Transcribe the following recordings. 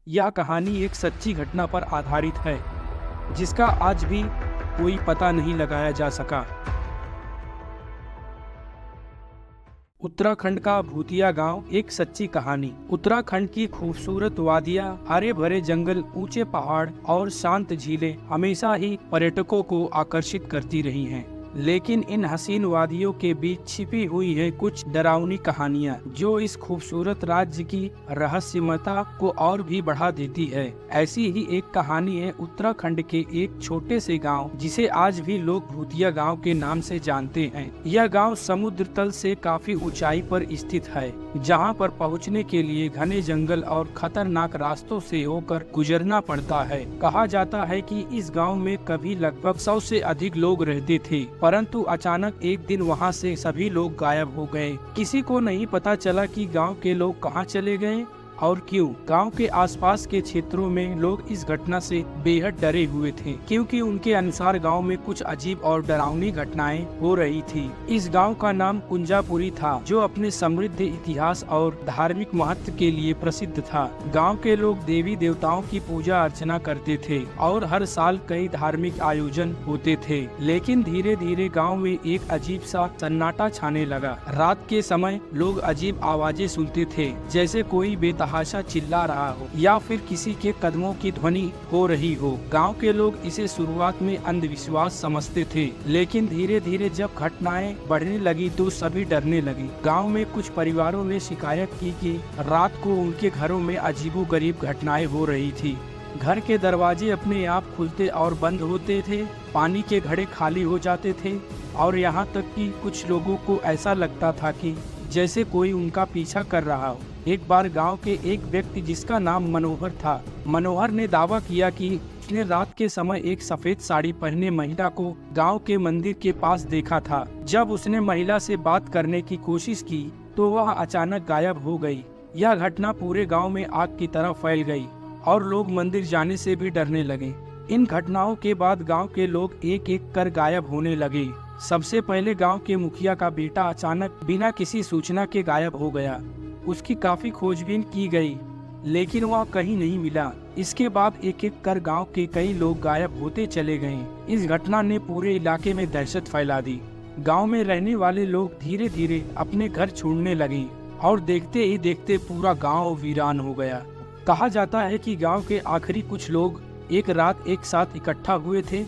यह कहानी एक सच्ची घटना पर आधारित है, जिसका आज भी कोई पता नहीं लगाया जा सका। उत्तराखंड का भूतिया गांव, एक सच्ची कहानी। उत्तराखंड की खूबसूरत वादियां, हरे भरे जंगल, ऊंचे पहाड़ और शांत झीलें हमेशा ही पर्यटकों को आकर्षित करती रही हैं। लेकिन इन हसीन वादियों के बीच छिपी हुई है कुछ डरावनी कहानियां, जो इस खूबसूरत राज्य की रहस्यमयता को और भी बढ़ा देती है। ऐसी ही एक कहानी है उत्तराखंड के एक छोटे से गांव, जिसे आज भी लोग भूतिया गांव के नाम से जानते हैं। यह गांव समुद्र तल से काफी ऊंचाई पर स्थित है, जहां पर पहुंचने के लिए घने जंगल और खतरनाक रास्तों से होकर गुजरना पड़ता है। कहा जाता है कि इस गांव में कभी लगभग 100 से अधिक लोग रहते थे, परंतु अचानक एक दिन वहां से सभी लोग गायब हो गए। किसी को नहीं पता चला कि गांव के लोग कहां चले गए और क्यों। गांव के आसपास के क्षेत्रों में लोग इस घटना से बेहद डरे हुए थे, क्योंकि उनके अनुसार गांव में कुछ अजीब और डरावनी घटनाएं हो रही थी। इस गांव का नाम कुंजापुरी था, जो अपने समृद्ध इतिहास और धार्मिक महत्व के लिए प्रसिद्ध था। गांव के लोग देवी देवताओं की पूजा अर्चना करते थे और हर साल कई धार्मिक आयोजन होते थे। लेकिन धीरे धीरे गाँव में एक अजीब सा सन्नाटा छाने लगा। रात के समय लोग अजीब आवाजें सुनते थे, जैसे कोई बेतहाशा चिल्ला रहा हो या फिर किसी के कदमों की ध्वनि हो रही हो। गांव के लोग इसे शुरुआत में अंधविश्वास समझते थे, लेकिन धीरे धीरे जब घटनाएं बढ़ने लगी तो सभी डरने लगे। गांव में कुछ परिवारों ने शिकायत की कि रात को उनके घरों में अजीबोगरीब घटनाएं हो रही थी। घर के दरवाजे अपने आप खुलते और बंद होते थे, पानी के घड़े खाली हो जाते थे और यहाँ तक कि कुछ लोगों को ऐसा लगता था कि जैसे कोई उनका पीछा कर रहा हो। एक बार गांव के एक व्यक्ति, जिसका नाम मनोहर था, मनोहर ने दावा किया कि उसने रात के समय एक सफेद साड़ी पहने महिला को गांव के मंदिर के पास देखा था। जब उसने महिला से बात करने की कोशिश की तो वह अचानक गायब हो गई। यह घटना पूरे गाँव में आग की तरह फैल गई और लोग मंदिर जाने से भी डरने लगे। इन घटनाओं के बाद गांव के लोग एक एक कर गायब होने लगे। सबसे पहले गांव के मुखिया का बेटा अचानक बिना किसी सूचना के गायब हो गया। उसकी काफी खोजबीन की गई, लेकिन वह कहीं नहीं मिला। इसके बाद एक एक कर गांव के कई लोग गायब होते चले गए। इस घटना ने पूरे इलाके में दहशत फैला दी। गांव में रहने वाले लोग धीरे धीरे अपने घर छोड़ने लगे और देखते ही देखते पूरा गांव वीरान हो गया। कहा जाता है कि गांव के आखिरी कुछ लोग एक रात एक साथ इकट्ठा हुए थे,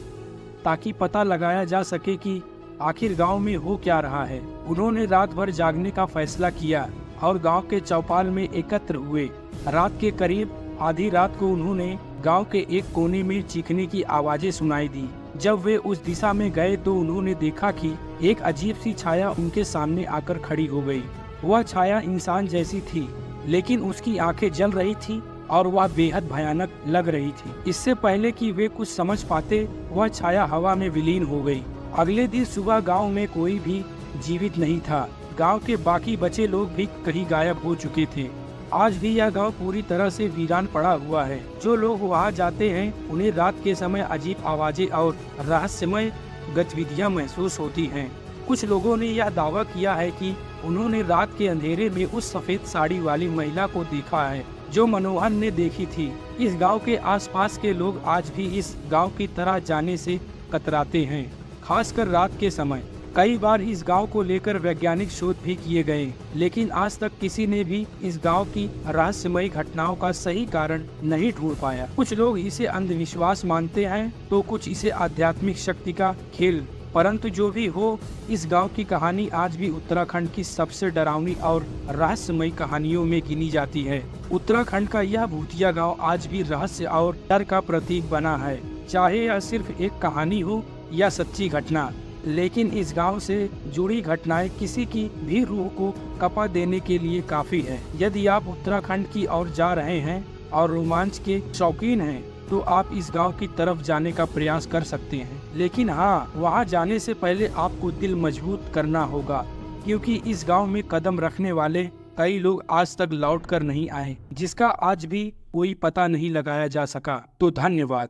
ताकि पता लगाया जा सके कि आखिर गांव में हो क्या रहा है। उन्होंने रात भर जागने का फैसला किया और गांव के चौपाल में एकत्र हुए। रात के करीब आधी रात को उन्होंने गांव के एक कोने में चीखने की आवाजें सुनाई दी। जब वे उस दिशा में गए तो उन्होंने देखा कि एक अजीब सी छाया उनके सामने आकर खड़ी हो गई। वह छाया इंसान जैसी थी, लेकिन उसकी आंखें जल रही थी और वह बेहद भयानक लग रही थी। इससे पहले कि वे कुछ समझ पाते, वह छाया हवा में विलीन हो गई। अगले दिन सुबह गांव में कोई भी जीवित नहीं था। गांव के बाकी बचे लोग भी कहीं गायब हो चुके थे। आज भी यह गांव पूरी तरह से वीरान पड़ा हुआ है। जो लोग वहां जाते हैं उन्हें रात के समय अजीब आवाजें और रहस्यमय गतिविधियां महसूस होती हैं। कुछ लोगों ने यह दावा किया है कि उन्होंने रात के अंधेरे में उस सफेद साड़ी वाली महिला को देखा है, जो मनोहर ने देखी थी। इस गांव के आसपास के लोग आज भी इस गांव की तरह जाने से कतराते हैं, खासकर रात के समय। कई बार इस गांव को लेकर वैज्ञानिक शोध भी किए गए, लेकिन आज तक किसी ने भी इस गांव की रहस्यमयी घटनाओं का सही कारण नहीं ढूंढ पाया। कुछ लोग इसे अंधविश्वास मानते हैं तो कुछ इसे आध्यात्मिक शक्ति का खेल। परंतु जो भी हो, इस गांव की कहानी आज भी उत्तराखंड की सबसे डरावनी और रहस्यमयी कहानियों में गिनी जाती है। उत्तराखंड का यह भूतिया गांव आज भी रहस्य और डर का प्रतीक बना है। चाहे यह सिर्फ एक कहानी हो या सच्ची घटना, लेकिन इस गांव से जुड़ी घटनाएं किसी की भी रूह को कपा देने के लिए काफी है। यदि आप उत्तराखंड की ओर जा रहे हैं और रोमांच के शौकीन हैं, तो आप इस गांव की तरफ जाने का प्रयास कर सकते हैं। लेकिन हाँ, वहां जाने से पहले आपको दिल मजबूत करना होगा, क्योंकि इस गांव में कदम रखने वाले कई लोग आज तक लौट कर नहीं आए, जिसका आज भी कोई पता नहीं लगाया जा सका। तो धन्यवाद।